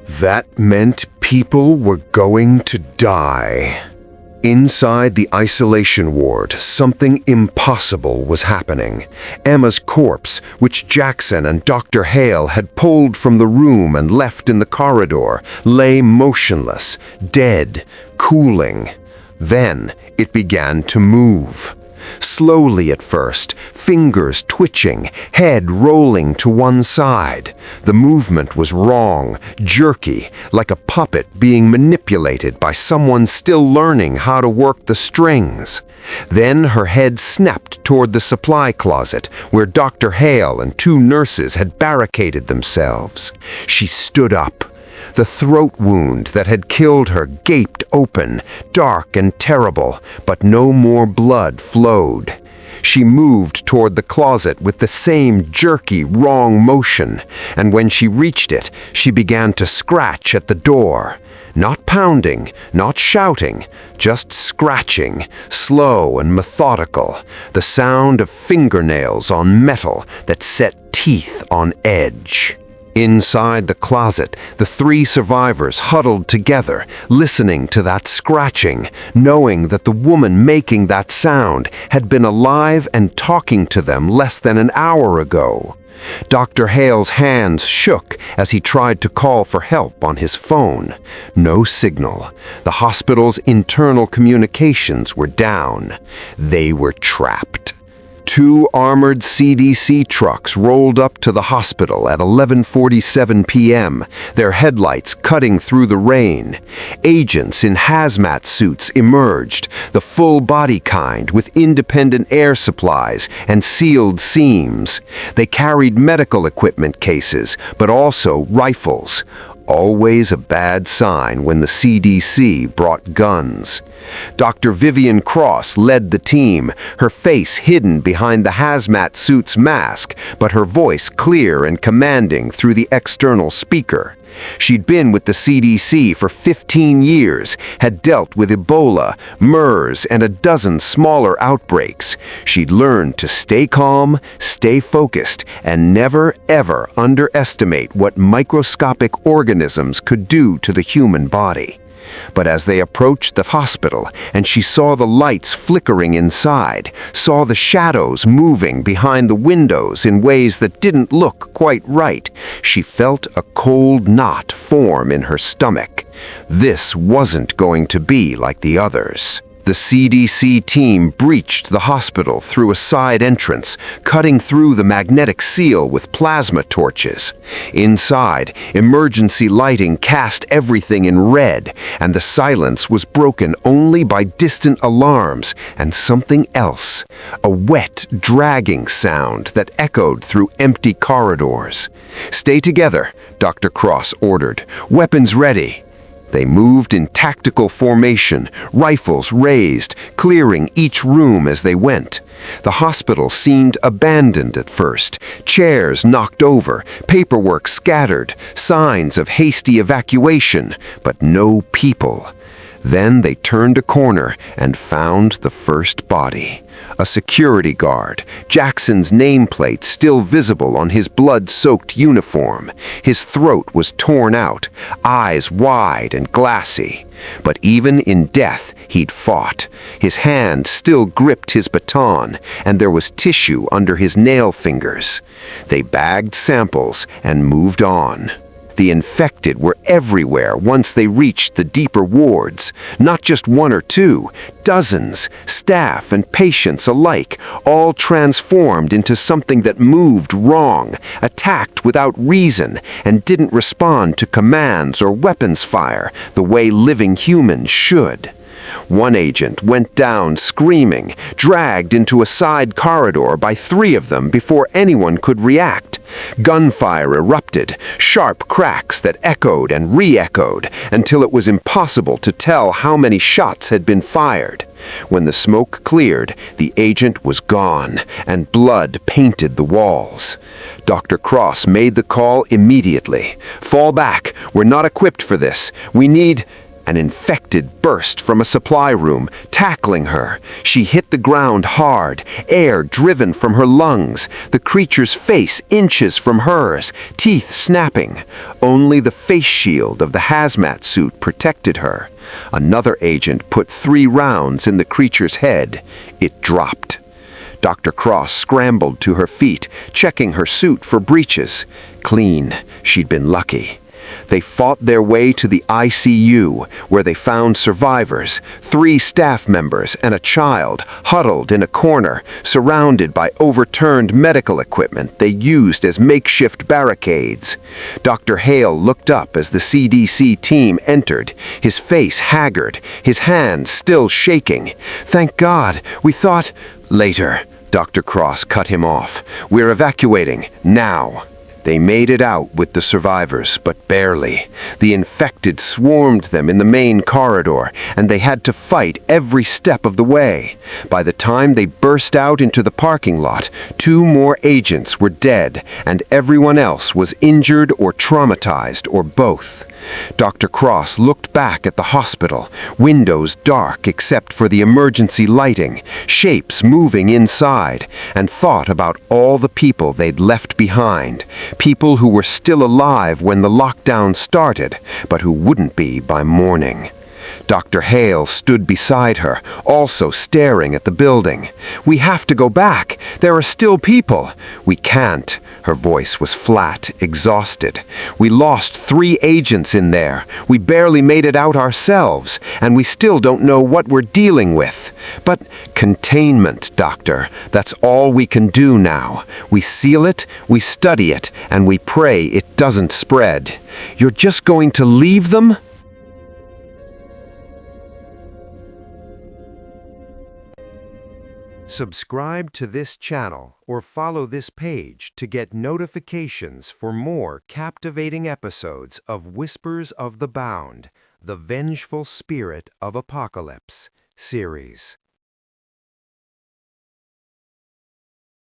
That meant people were going to die. Inside the isolation ward, something impossible was happening. Emma's corpse, which Jackson and Dr. Hale had pulled from the room and left in the corridor, lay motionless, dead, cooling. Then it began to move. Slowly at first, fingers twitching, head rolling to one side. The movement was wrong, jerky, like a puppet being manipulated by someone still learning how to work the strings. Then her head snapped toward the supply closet, where Dr. Hale and two nurses had barricaded themselves. She stood up. The throat wound that had killed her gaped open, dark and terrible, but no more blood flowed. She moved toward the closet with the same jerky, wrong motion, and when she reached it, she began to scratch at the door. Not pounding, not shouting, just scratching, slow and methodical, the sound of fingernails on metal that set teeth on edge. Inside the closet, the three survivors huddled together, listening to that scratching, knowing that the woman making that sound had been alive and talking to them less than an hour ago. Dr. Hale's hands shook as he tried to call for help on his phone. No signal. The hospital's internal communications were down. They were trapped. Two armored CDC trucks rolled up to the hospital at 11:47 p.m., their headlights cutting through the rain. Agents in hazmat suits emerged, the full-body kind with independent air supplies and sealed seams. They carried medical equipment cases, but also rifles. Always a bad sign when the CDC brought guns. Dr. Vivian Cross led the team, her face hidden behind the hazmat suit's mask, but her voice clear and commanding through the external speaker. She'd been with the CDC for 15 years, had dealt with Ebola, MERS, and a dozen smaller outbreaks. She'd learned to stay calm, stay focused, and never, ever underestimate what microscopic organisms could do to the human body. But as they approached the hospital and she saw the lights flickering inside, saw the shadows moving behind the windows in ways that didn't look quite right, she felt a cold knot form in her stomach. This wasn't going to be like the others. The CDC team breached the hospital through a side entrance, cutting through the magnetic seal with plasma torches. Inside, emergency lighting cast everything in red, and the silence was broken only by distant alarms and something else, a wet, dragging sound that echoed through empty corridors. "Stay together," Dr. Cross ordered. "Weapons ready." They moved in tactical formation, rifles raised, clearing each room as they went. The hospital seemed abandoned at first, chairs knocked over, paperwork scattered, signs of hasty evacuation, but no people. Then they turned a corner and found the first body. A security guard, Jackson's nameplate still visible on his blood-soaked uniform. His throat was torn out, eyes wide and glassy. But even in death, he'd fought. His hand still gripped his baton, and there was tissue under his nail fingers. They bagged samples and moved on. The infected were everywhere once they reached the deeper wards, not just one or two, dozens, staff and patients alike, all transformed into something that moved wrong, attacked without reason, and didn't respond to commands or weapons fire the way living humans should. One agent went down screaming, dragged into a side corridor by three of them before anyone could react. Gunfire erupted, sharp cracks that echoed and re-echoed until it was impossible to tell how many shots had been fired. When the smoke cleared, the agent was gone, and blood painted the walls. Dr. Cross made the call immediately. "Fall back. We're not equipped for this. We need..." An infected burst from a supply room, tackling her. She hit the ground hard, air driven from her lungs, the creature's face inches from hers, teeth snapping. Only the face shield of the hazmat suit protected her. Another agent put 3 rounds in the creature's head. It dropped. Dr. Cross scrambled to her feet, checking her suit for breaches. Clean. She'd been lucky. They fought their way to the ICU, where they found survivors, 3 staff members and a child, huddled in a corner, surrounded by overturned medical equipment they used as makeshift barricades. Dr. Hale looked up as the CDC team entered, his face haggard, his hands still shaking. "Thank God, we thought—" "Later," Dr. Cross cut him off. "We're evacuating, now." They made it out with the survivors, but barely. The infected swarmed them in the main corridor, and they had to fight every step of the way. By the time they burst out into the parking lot, 2 more agents were dead, and everyone else was injured or traumatized, or both. Dr. Cross looked back at the hospital, windows dark except for the emergency lighting, shapes moving inside, and thought about all the people they'd left behind. People who were still alive when the lockdown started, but who wouldn't be by morning. Dr. Hale stood beside her, also staring at the building. "We have to go back. There are still people." "We can't." Her voice was flat, exhausted. "We lost 3 agents in there. We barely made it out ourselves, and we still don't know what we're dealing with. But containment, Doctor, that's all we can do now. We seal it, we study it, and we pray it doesn't spread. You're just going to leave them?" Subscribe to this channel or follow this page to get notifications for more captivating episodes of Whispers of the Bound, the Vengeful Spirit of Apocalypse series.